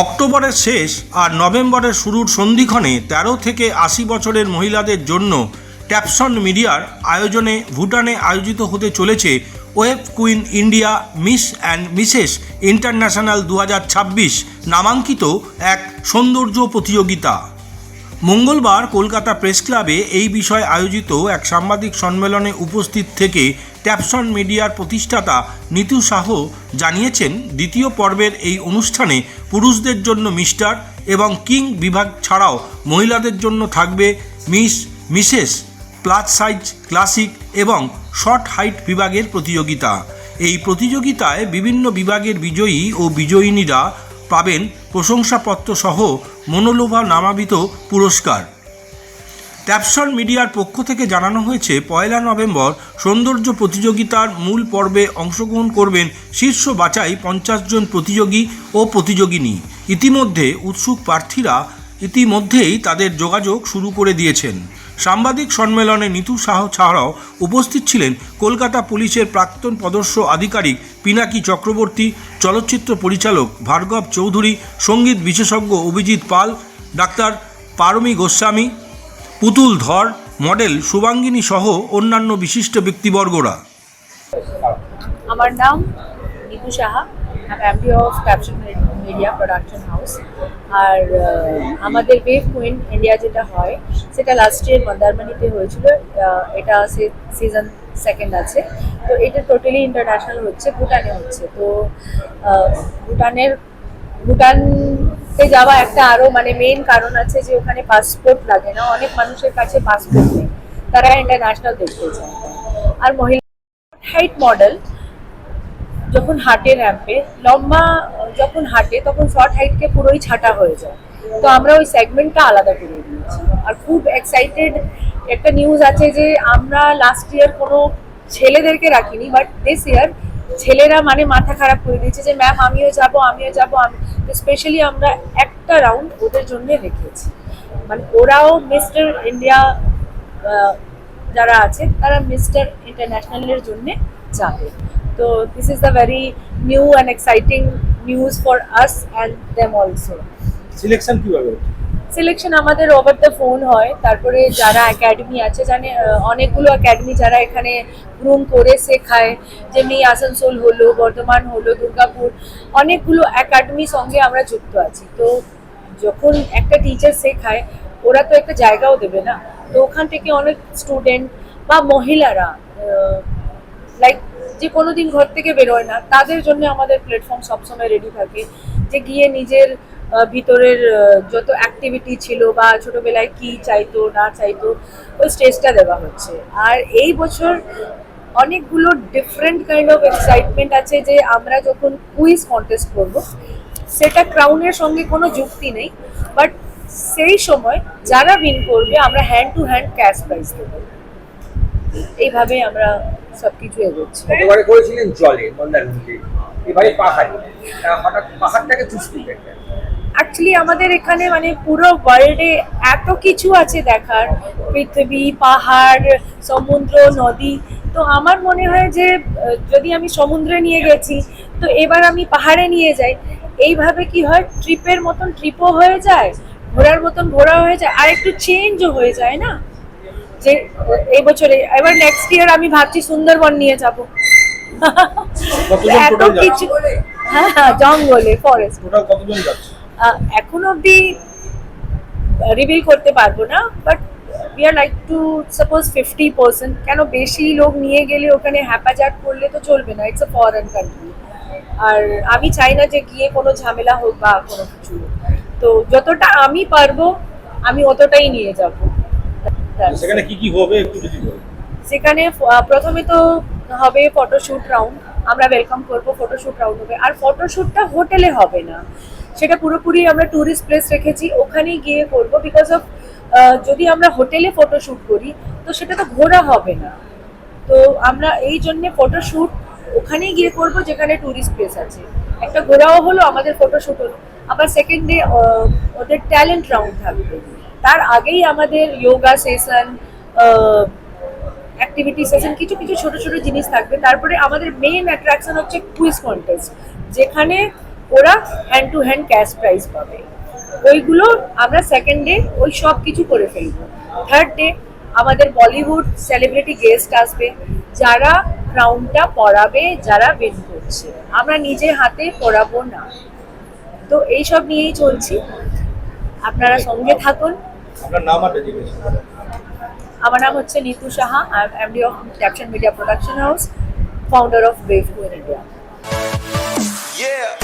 অক্টোবরের শেষ আর নভেম্বরের শুরুর সন্ধিক্ষণে ১৩ থেকে ৮০ বছরের মহিলাদের জন্য ট্যাপসন মিডিয়ার আয়োজনে ভুটানে আয়োজিত হতে চলেছে wave queen India miss and Mrs international ২০২৬ নামাঙ্কিত এক সৌন্দর্য প্রতিযোগিতা। মঙ্গলবার কলকাতা প্রেস ক্লাবে এই বিষয়ে আয়োজিত এক সাংবাদিক সম্মেলনে উপস্থিত থেকে ট্যাপসন মিডিয়ার প্রতিষ্ঠাতা নিতু সাহ জানিয়েছেন, দ্বিতীয় পর্বের এই অনুষ্ঠানে পুরুষদের জন্য মিস্টার এবং কিং বিভাগ ছাড়াও মহিলাদের জন্য থাকবে miss, Mrs, plus size, classic এবং শর্ট হাইট বিভাগের প্রতিযোগিতা। এই প্রতিযোগিতায় বিভিন্ন বিভাগের বিজয়ী ও বিজয়িনীরা পাবেন প্রশংসাপত্র সহ মনোলোভা নামাভিত পুরস্কার। ট্যাপসন মিডিয়ার পক্ষ থেকে জানানো হয়েছে, ১ নভেম্বর সৌন্দর্য প্রতিযোগিতার মূল পর্বে অংশগ্রহণ করবেন শীর্ষ বাছাই ৫০ জন প্রতিযোগী ও প্রতিযোগিনী। ইতিমধ্যে উৎসুক প্রার্থীরা ইতিমধ্যেই তাদের যোগাযোগ শুরু করে দিয়েছেন। সাংবাদিক সম্মেলনে নিতু সাহ ছাড়াও উপস্থিত ছিলেন কলকাতা পুলিশের প্রাক্তন পদস্থ আধিকারিক পিনাকি চক্রবর্তী, চলচ্চিত্র পরিচালক ভার্গব চৌধুরী, সঙ্গীত বিশেষজ্ঞ অভিজিৎ পাল, ডাক্তার পারমী গোস্বামী, পুতুল ধর, মডেল শুভাঙ্গিনী সহ অন্যান্য বিশিষ্ট ব্যক্তিবর্গরা। আমার নাম নিতু সাহা, আমি MD of Tapson media production house. আর আমাদের ওয়েভ কুইন ইন্ডিয়া যেটা হয় সেটা লাস্ট ইয়ার মন্দারমণিতে হয়েছিল। এটা সিজন 2 আছে। তো এটা টোটালি ইন্টারন্যাশনাল হচ্ছে, ভুটানে হচ্ছে। তো ভুটানতে যাওয়া একটা আরও মেইন কারণ আছে যে ওখানে পাসপোর্ট লাগে না, অনেক মানুষের কাছে পাসপোর্ট নেই, তারা ইন্টারন্যাশনাল দেখতে চায়। আর মহিলা হাইট মডেল যখন হাঁটে র্যাম্পে, লম্বা যখন হাঁটে তখন শর্ট হাইটকে পুরোই ছাটা হয়ে যায়। তো আমরা ওই সেগমেন্টটা আলাদা করে দিয়েছি। আর খুব এক্সাইটেড একটা নিউজ আছে যে আমরা লাস্ট ইয়ার কোনো ছেলেদেরকে রাখিনি, বাট দিস ইয়ার ছেলেরা মাথা খারাপ করে দিয়েছে যে ম্যাম আমিও যাব। স্পেশালি আমরা একটা রাউন্ড ওদের জন্য রেখেছি, ওরাও মিস্টার ইন্ডিয়া যারা আছে তারা মিস্টার ইন্টারন্যাশনালের জন্য যাবে। তো this is the very new and exciting news for us and them also. Selection কিভাবে? সিলেকশন আমাদের ওভার দ্য ফোন হয়। তারপরে যারা একাডেমি আছে, অনেকগুলো একাডেমি যারা এখানে গ্রুম করে শেখায়, যেমনি আসানসোল হলো, বর্ধমান হলো, দুর্গাপুর, অনেকগুলো একাডেমির সঙ্গে আমরা যুক্ত আছি। তো যখন একটা টিচার শেখায় ওরা তো একটা জায়গাও দেবে না। তো ওখান থেকে অনেক স্টুডেন্ট বা মহিলারা লাইক যে কোনোদিন ঘর থেকে বেরোয় না, তাদের জন্য আমাদের প্ল্যাটফর্ম সবসময় রেডি থাকে যে গিয়ে নিজের ভিতরের যত অ্যাক্টিভিটি ছিল বা ছোটবেলায় কি চাইতো না চাইতো ওই স্টেজটা দেওয়া হচ্ছে। আর এই বছর অনেকগুলো ডিফারেন্ট কাইন্ড অফ এক্সাইটমেন্ট আছে যে আমরা যখন কুইজ কন্টেস্ট করব, সেটা ক্রাউনের সঙ্গে কোনো যুক্তি নেই, বাট সেই সময় যারা উইন করবে আমরা hand to hand cash prize দেবো। এইভাবে আমরা সবকিছু এগোচ্ছি। গতবারে করেছিলেন জলে মন্দারমণিতে, এবারে পাহাড়ে, হঠাৎ পাহাড়টাকে চুজ করলেন? অ্যাকচুয়ালি আমাদের এখানে পুরো ওয়ার্ল্ডে এত কিছু আছে দেখার, পৃথিবী, পাহাড়, সমুদ্র, নদী। তো আমার মনে হয় যে যদি আমি সমুদ্রে নিয়ে গেছি, তো এবার আমি পাহাড়ে নিয়ে যাই। এইভাবে কি হয়, ট্রিপের মতন ট্রিপও হয়ে যায়, ঘোরার মতন ঘোরা হয়ে যায়, আর একটু চেঞ্জও হয়ে যায় না। যে এই বছরে এবার নেক্সট ইয়ার আমি ভাবছি সুন্দরবন নিয়ে যাব। এত কিছু, হ্যাঁ, জঙ্গলে, ফরেস্ট। এখন অব্দি রিভিল করতে পারবো না, but we are like to suppose 50%। কেন বেশি লোক নিয়ে গেলে ওখানে হ্যাপাজার্ট করলে তো চলবে না, ইটস আ ফরেন কান্ট্রি। আর আমি চাই না যে গিয়ে কোনো ঝামেলা হোক বা কোনো কিছু। তো যতটা আমি পারবো আমি অতটাই নিয়ে যাব। সেখানে কি হবে একটু যদি বলেন। সেখানে প্রথমে তো হবে ফটোশুট রাউন্ড, আমরা ওয়েলকাম করব, ফটোশুট রাউন্ড হবে। আর ফটোশুটটা হোটেলে হবে না, সেটা পুরোপুরি আমরা ট্যুরিস্ট প্লেস রেখেছি, ওখানেই গিয়ে করব। বিকজ অফ যদি আমরা হোটেলে ফটোশুট করি তো সেটা তো ঘোরা হবে না। তো আমরা এই জন্যে ফটোশুট ওখানেই গিয়ে করব যেখানে ট্যুরিস্ট প্লেস আছে। একটা ঘোরাও হলো, আমাদের ফটোশুট হলো। আবার সেকেন্ড ডে ওদের ট্যালেন্ট রাউন্ড থাকবে। তার আগেই আমাদের যোগা সেশন, অ্যাক্টিভিটি সেশন, কিছু ছোট ছোট জিনিস থাকবে। তারপরে আমাদের মেইন অ্যাট্রাকশন হচ্ছে কুইজ কন্টেস্ট, যেখানে ওরা hand to hand cash prize পাবে। ওইগুলো আমরা সেকেন্ড ডে ওই সব কিছু করে ফেলবো। থার্ড ডে আমাদের বলিউড সেলিব্রিটি গেস্ট আসবে, যারা ক্রাউনটা পরাবে, যারা উইন করছে। আমরা নিজে হাতে পরাবো না। তো এইসব নিয়েই চলছি, আপনারা সঙ্গে থাকুন। আপনার নাম আর ডেজিগনেশন? আমার নাম হচ্ছে Nitu Saha, I am MD of caption media production house, founder of brave queen India. Yeah.